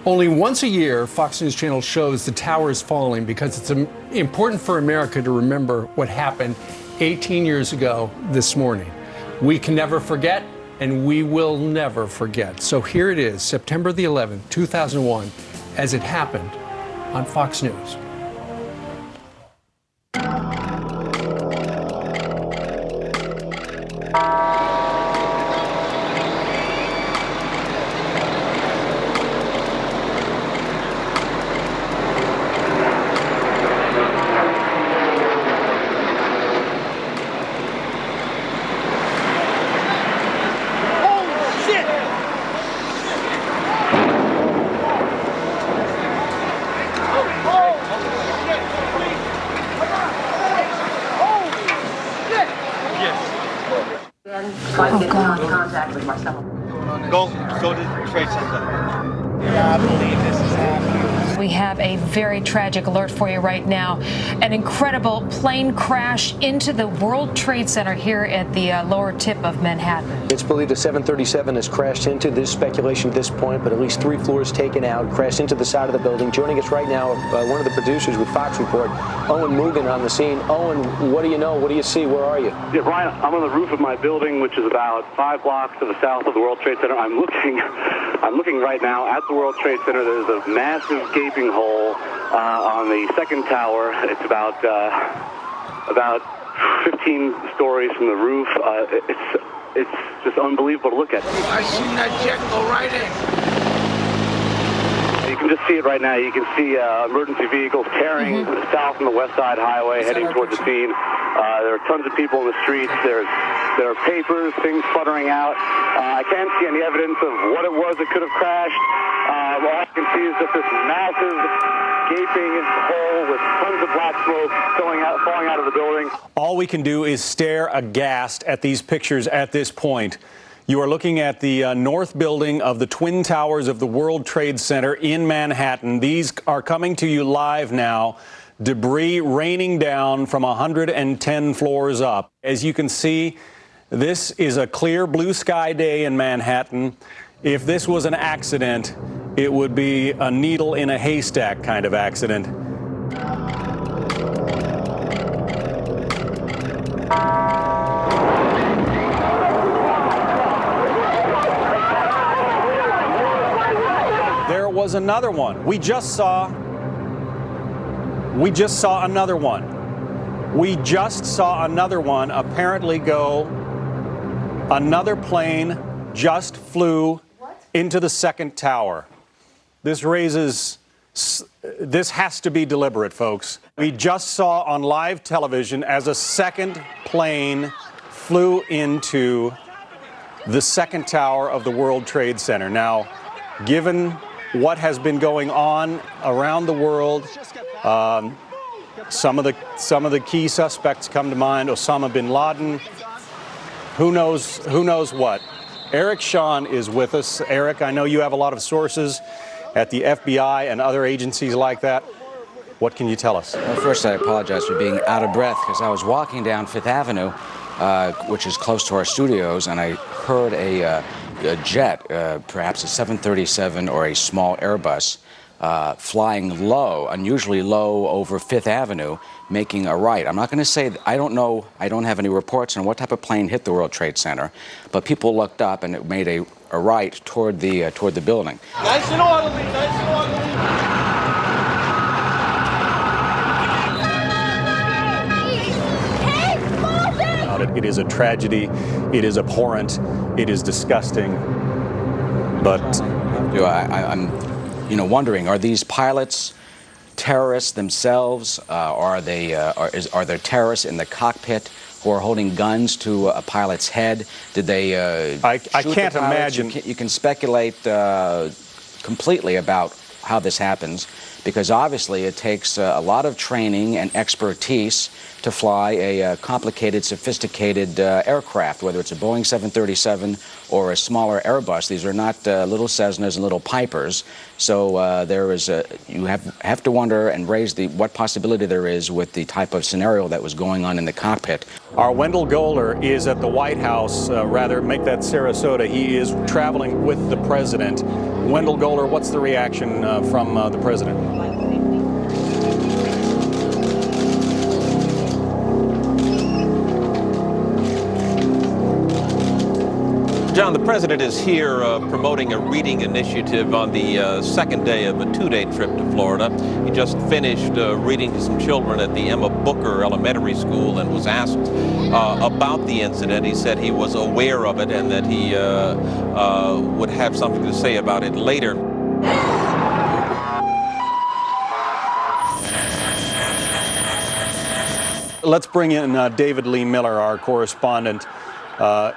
Only once a year, Fox News Channel shows the towers falling because it's important for America to remember what happened 18 years ago this morning. We can never forget, and we will never forget. So here it is, September the 11th, 2001, as it happened on Fox News. Contact with Marcelo. Go to the Trade Center. I believe this is happening. We have a very tragic alert for you right now. An incredible plane crash into the World Trade Center here at the lower tip of Manhattan. It's believed a 737 has crashed into this speculation at this point, but at least 3 floors taken out, crashed into the side of the building. Joining us right now, one of the producers with Fox Report, Owen Mugen on the scene. Owen, what do you know? What do you see? Where are you? Yeah, Brian, I'm on the roof of my building, which is about 5 blocks to the south of the World Trade Center. I'm looking right now at the World Trade Center. There's a massive gaping hole on the second tower. It's about 15 stories from the roof. It's just unbelievable to look at. I seen that jet go right in. You can just see it right now. You can see emergency vehicles tearing south on the West Side Highway, heading towards the scene. There are tons of people in the streets. There are papers, things fluttering out. I can't see any evidence of what it was that could have crashed. All I can see is just this massive gaping hole with tons of black smoke falling out of the building. All we can do is stare aghast at these pictures at this point. You are looking at the north building of the Twin Towers of the World Trade Center in Manhattan. These are coming to you live now. Debris raining down from 110 floors up. As you can see, this is a clear blue sky day in Manhattan. If this was an accident, it would be a needle in a haystack kind of accident. There was another one. We just saw another one. We just saw another one apparently go. Another plane just flew into the second tower. This has to be deliberate, folks. We just saw on live television as a second plane flew into the second tower of the World Trade Center. Now, given what has been going on around the world, some of the key suspects come to mind. Osama bin Laden. Who knows what? Eric Shawn is with us. Eric, I know you have a lot of sources at the FBI and other agencies like that. What can you tell us? Well, first, I apologize for being out of breath because I was walking down Fifth Avenue, which is close to our studios, and I heard a jet, perhaps a 737 or a small Airbus, flying low, unusually low over Fifth Avenue, making a right. I'm not going to say, I don't know, I don't have any reports on what type of plane hit the World Trade Center, but people looked up and it made a right toward the building. Nice and orderly, nice and orderly. It is a tragedy. It is abhorrent. It is disgusting. But I'm wondering, are these pilots terrorists themselves? Are there terrorists in the cockpit who are holding guns to a pilot's head? Did they? I can't imagine. You can speculate completely about how this happens, because obviously it takes a lot of training and expertise to fly a complicated, sophisticated aircraft, whether it's a Boeing 737 or a smaller Airbus. These are not little Cessnas and little Pipers. So you have to wonder and raise what possibility there is with the type of scenario that was going on in the cockpit. Our Wendell Goler is at the White House, make that Sarasota. He is traveling with the president. Wendell Goler, what's the reaction from the president? John, the president is here promoting a reading initiative on the second day of a two-day trip to Florida. He just finished reading to some children at the Emma Booker Elementary School and was asked about the incident. He said he was aware of it and that he would have something to say about it later. Let's bring in David Lee Miller, our correspondent.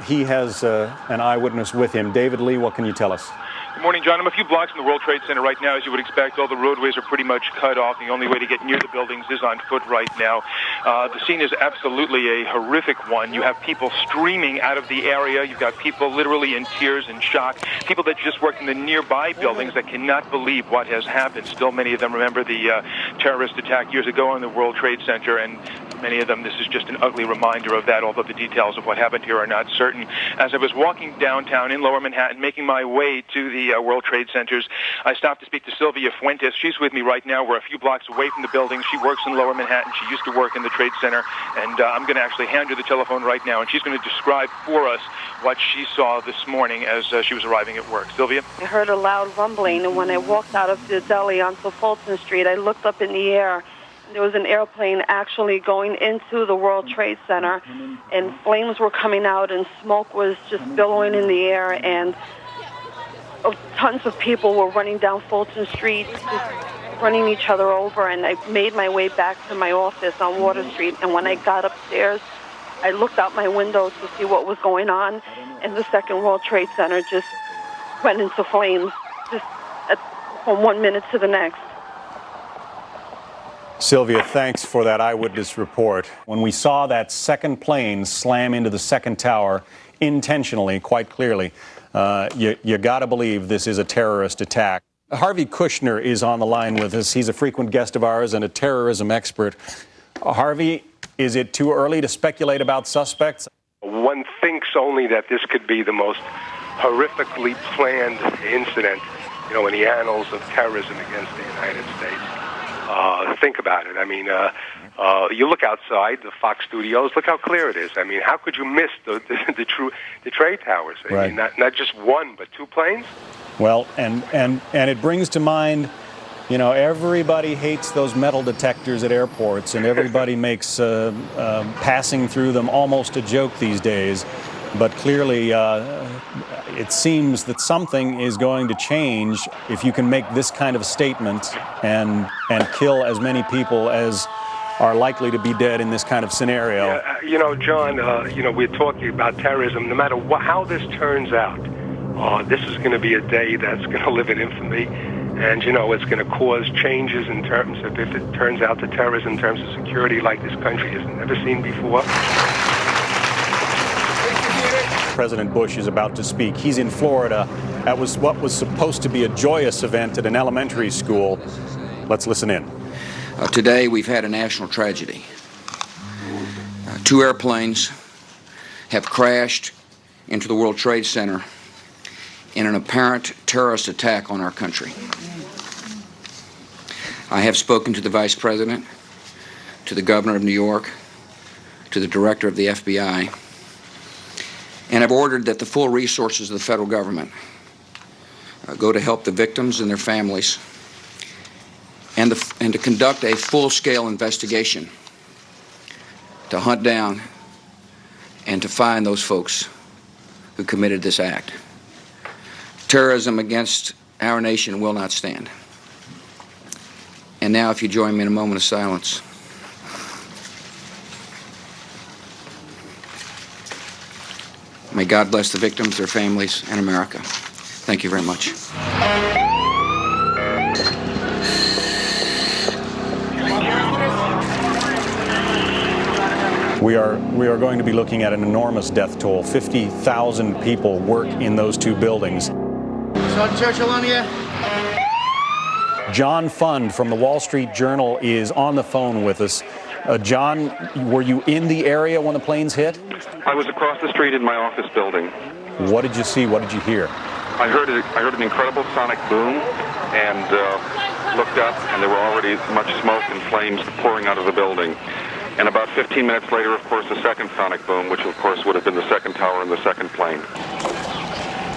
He has an eyewitness with him. David Lee, what can you tell us? Good morning, John. I'm a few blocks from the World Trade Center right now. As you would expect, all the roadways are pretty much cut off. The only way to get near the buildings is on foot right now. The scene is absolutely a horrific one. You have people streaming out of the area. You've got people literally in tears and shock. People that just work in the nearby buildings that cannot believe what has happened. Still, many of them remember the terrorist attack years ago on the World Trade Center, and many of them, this is just an ugly reminder of that, although the details of what happened here are not certain. As I was walking downtown in Lower Manhattan, making my way to the World Trade Centers, I stopped to speak to Sylvia Fuentes. She's with me right now. We're a few blocks away from the building. She works in Lower Manhattan. She used to work in the Trade Center, and I'm going to actually hand her the telephone right now, and she's going to describe for us what she saw this morning as she was arriving at work. Sylvia? I heard a loud rumbling, and when I walked out of the deli onto Fulton Street, I looked up in the air. There was an airplane actually going into the World Trade Center, and flames were coming out, and smoke was just billowing in the air, and tons of people were running down Fulton Street, just running each other over, and I made my way back to my office on Water Street, and when I got upstairs, I looked out my window to see what was going on, and the Second World Trade Center just went into flames, just from 1 minute to the next. Sylvia, thanks for that eyewitness report. When we saw that second plane slam into the second tower intentionally, quite clearly, you got to believe this is a terrorist attack. Harvey Kushner is on the line with us. He's a frequent guest of ours and a terrorism expert. Harvey, is it too early to speculate about suspects? One thinks only that this could be the most horrifically planned incident, in the annals of terrorism against the United States. Think about it. I mean, you look outside the Fox studios. Look how clear it is. I mean, how could you miss the trade towers? I mean, not just one, but two planes. Well, and it brings to mind, everybody hates those metal detectors at airports, and everybody makes passing through them almost a joke these days. But clearly, it seems that something is going to change if you can make this kind of statement and kill as many people as are likely to be dead in this kind of scenario. Yeah, John, we're talking about terrorism. No matter how this turns out, this is going to be a day that's going to live in infamy. And, it's going to cause changes in terms of, if it turns out that terrorism in terms of security like this country has never seen before. President Bush is about to speak. He's in Florida. That was what was supposed to be a joyous event at an elementary school. Let's listen in. Today we've had a national tragedy. Two airplanes have crashed into the World Trade Center in an apparent terrorist attack on our country. I have spoken to the Vice President, to the Governor of New York, to the Director of the FBI, and have ordered that the full resources of the federal government go to help the victims and their families, and to conduct a full-scale investigation to hunt down and to find those folks who committed this act. Terrorism against our nation will not stand. And now, if you join me in a moment of silence. May God bless the victims, their families, and America. Thank you very much. We are going to be looking at an enormous death toll. 50,000 people work in those two buildings. Sergeant Churchill on here. John Fund from the Wall Street Journal is on the phone with us. John, were you in the area when the planes hit? I was across the street in my office building. What did you see? What did you hear? I heard an incredible sonic boom, and looked up, and there were already much smoke and flames pouring out of the building. And about 15 minutes later, of course, the second sonic boom, which of course would have been the second tower and the second plane.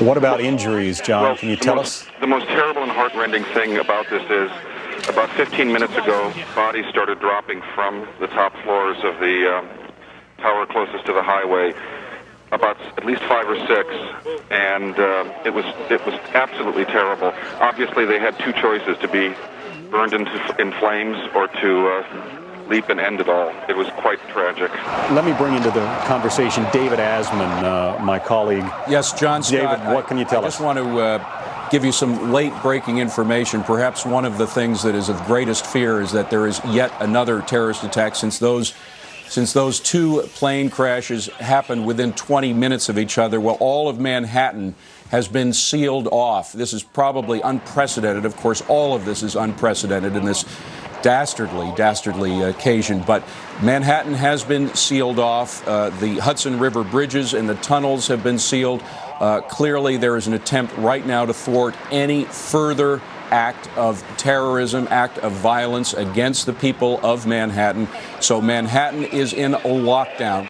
What about injuries, John? Well, can you tell us? The most terrible and heartrending thing about this is, about 15 minutes ago, bodies started dropping from the top floors of the tower closest to the highway, about at least 5 or 6, and it was absolutely terrible. Obviously, they had two choices: to be burned in flames or to leap and end it all. It was quite tragic. Let me bring into the conversation David Asman, my colleague. Yes, John Scott, David, what can you tell us? I just want to give you some late-breaking information. Perhaps one of the things that is of greatest fear is that there is yet another terrorist attack, since those two plane crashes happened within 20 minutes of each other. Well, all of Manhattan has been sealed off. This is probably unprecedented. Of course, all of this is unprecedented in this dastardly occasion. But Manhattan has been sealed off. The Hudson River bridges and the tunnels have been sealed. Clearly, there is an attempt right now to thwart any further act of terrorism, act of violence against the people of Manhattan. So Manhattan is in a lockdown.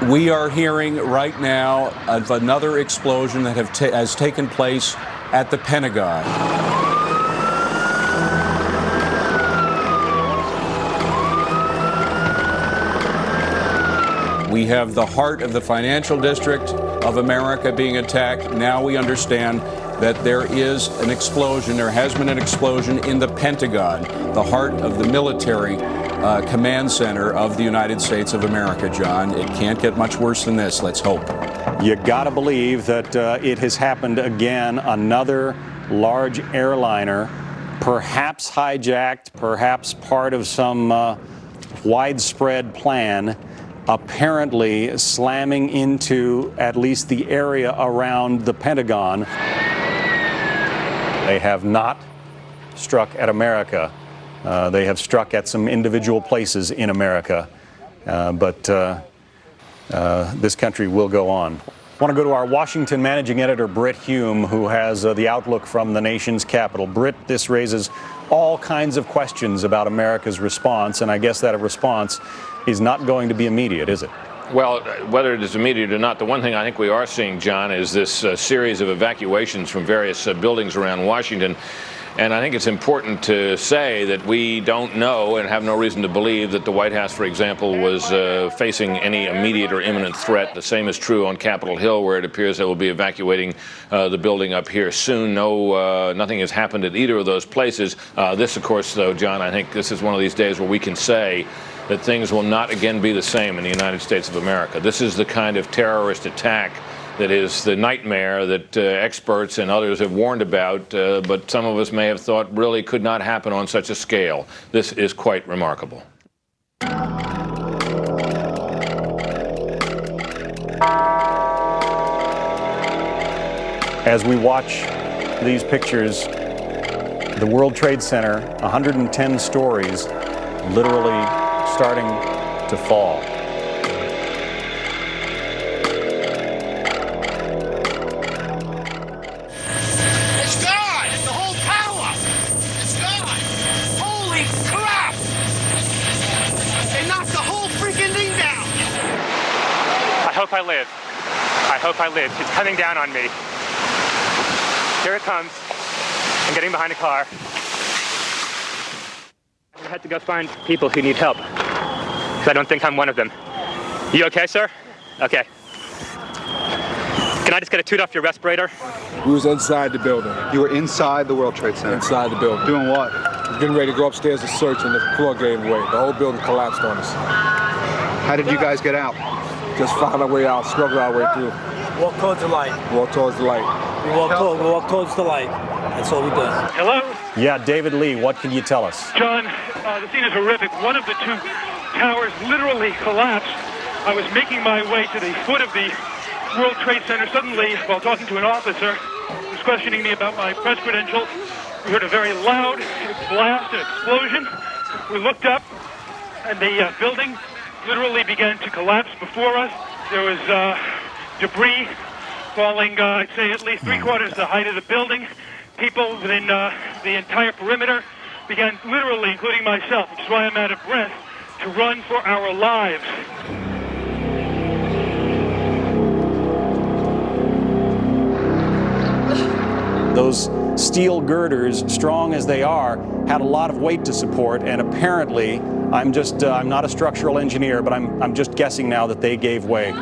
We are hearing right now of another explosion that has taken place at the Pentagon. We have the heart of the financial district of America being attacked. Now we understand that there is an explosion, there has been an explosion in the Pentagon, the heart of the military command center of the United States of America, John. It can't get much worse than this, let's hope. You gotta believe that it has happened again. Another large airliner, perhaps hijacked, perhaps part of some widespread plan, apparently slamming into at least the area around the Pentagon. They have not struck at America. They have struck at some individual places in America, but this country will go on. I want to go to our Washington managing editor, Britt Hume, who has the outlook from the nation's capital. Britt, this raises all kinds of questions about America's response, and I guess that a response is not going to be immediate, is it? Well, whether it is immediate or not, the one thing I think we are seeing, John, is this series of evacuations from various buildings around Washington. And I think it's important to say that we don't know and have no reason to believe that the White House, for example, was facing any immediate or imminent threat. The same is true on Capitol Hill, where it appears they will be evacuating the building up here soon. Nothing has happened at either of those places. This, of course, though, John, I think this is one of these days where we can say that things will not again be the same in the United States of America. This is the kind of terrorist attack that is the nightmare that experts and others have warned about, but some of us may have thought really could not happen on such a scale. This is quite remarkable. As we watch these pictures, the World Trade Center, 110 stories, literally starting to fall. I hope I live. It's coming down on me. Here it comes. I'm getting behind a car. I had to go find people who need help, because I don't think I'm one of them. You okay, sir? Okay. Can I just get a toot off your respirator? We was inside the building. You were inside the World Trade Center? Inside the building. Doing what? Getting ready to go upstairs to search, and the floor gave way. The whole building collapsed on us. How did you guys get out? Just found our way out, struggled our way through. Walk towards the light. Walk towards the light. We walk towards the light. That's all we do. Hello? Yeah, David Lee, what can you tell us? John, the scene is horrific. One of the two towers literally collapsed. I was making my way to the foot of the World Trade Center. Suddenly, while talking to an officer who was questioning me about my press credentials, We heard a very loud blast, an explosion. We looked up, and the building literally began to collapse before us. There was debris falling, I'd say, at least 3/4 the height of the building. People within the entire perimeter began literally, including myself, which is why I'm out of breath, to run for our lives. Those steel girders, strong as they are, had a lot of weight to support, and apparently, I'm not a structural engineer, but I'm just guessing now that they gave way.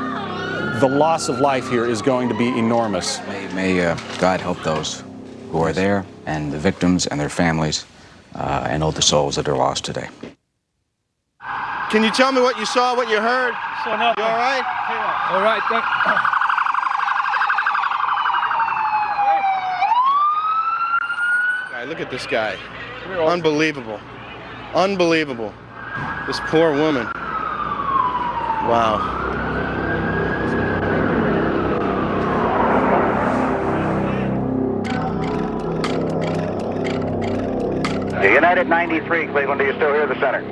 The loss of life here is going to be enormous. May God help those who are there, and the victims and their families, and all the souls that are lost today. Can you tell me what you saw, what you heard? So nothing. You all right? All right. Look at this guy. Unbelievable. Unbelievable. This poor woman. Wow. United 93, Cleveland, do you still hear the center?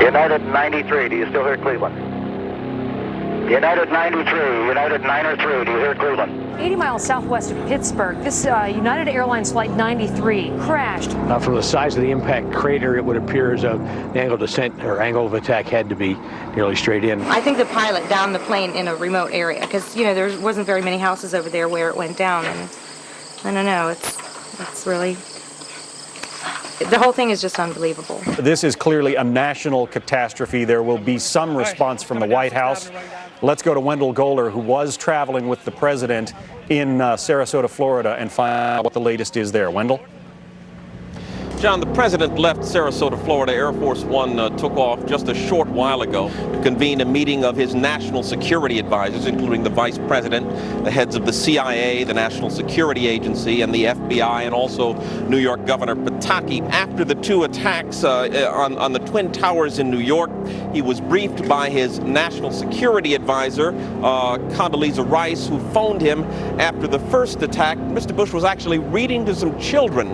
United 93, do you still hear Cleveland? United 93, United 903, do you hear Cleveland? 80 miles southwest of Pittsburgh, this United Airlines Flight 93 crashed. From the size of the impact crater, it would appear as though the angle of descent or angle of attack had to be nearly straight in. I think the pilot downed the plane in a remote area because, you know, there wasn't very many houses over there where it went down. And I don't know, it's really, the whole thing is just unbelievable. This is clearly a national catastrophe. There will be some response from the White House. Let's go to Wendell Goler, who was traveling with the president in Sarasota, Florida, and find out what the latest is there. Wendell? John, the president left Sarasota, Florida. Air Force One took off just a short while ago to convene a meeting of his national security advisors, including the vice president, the heads of the CIA, the National Security Agency, and the FBI, and also New York Governor Pataki. After the two attacks on the Twin Towers in New York, he was briefed by his national security advisor, Condoleezza Rice, who phoned him after the first attack. Mr. Bush was actually reading to some children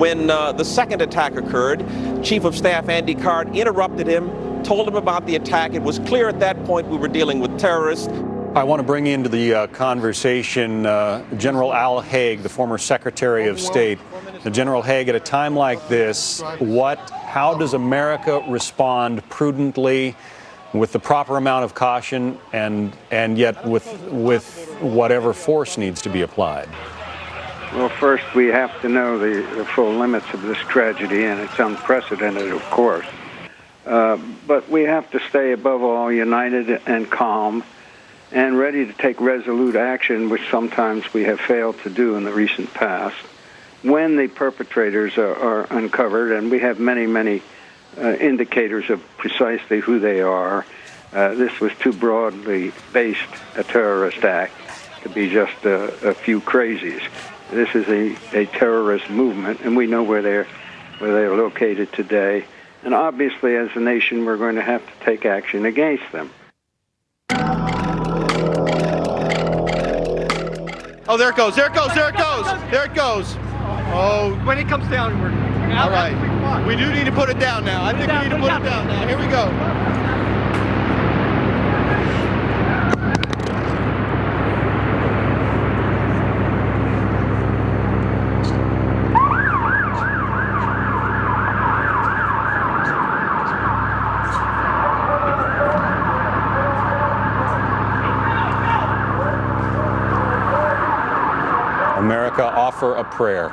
when the second attack occurred. Chief of Staff Andy Card interrupted him, told him about the attack. It was clear at that point we were dealing with terrorists. I want to bring into the conversation General Al Haig, the former Secretary of State. General Haig, at a time like this, how does America respond prudently, with the proper amount of caution, and yet with whatever force needs to be applied? Well, first we have to know the full limits of this tragedy, and it's unprecedented, of course. But we have to stay above all united and calm and ready to take resolute action, which sometimes we have failed to do in the recent past, when the perpetrators are uncovered, and we have many, many indicators of precisely who they are. This was too broadly based a terrorist act to be just a few crazies. This is a terrorist movement, and we know where they're located today. And obviously, as a nation, we're going to have to take action against them. Oh, there it goes, there it goes, there it goes, there it goes. Oh. When it comes down, we're... All right. We do need to put it down now. I think we need to put it down now. Here we go. America, offer a prayer.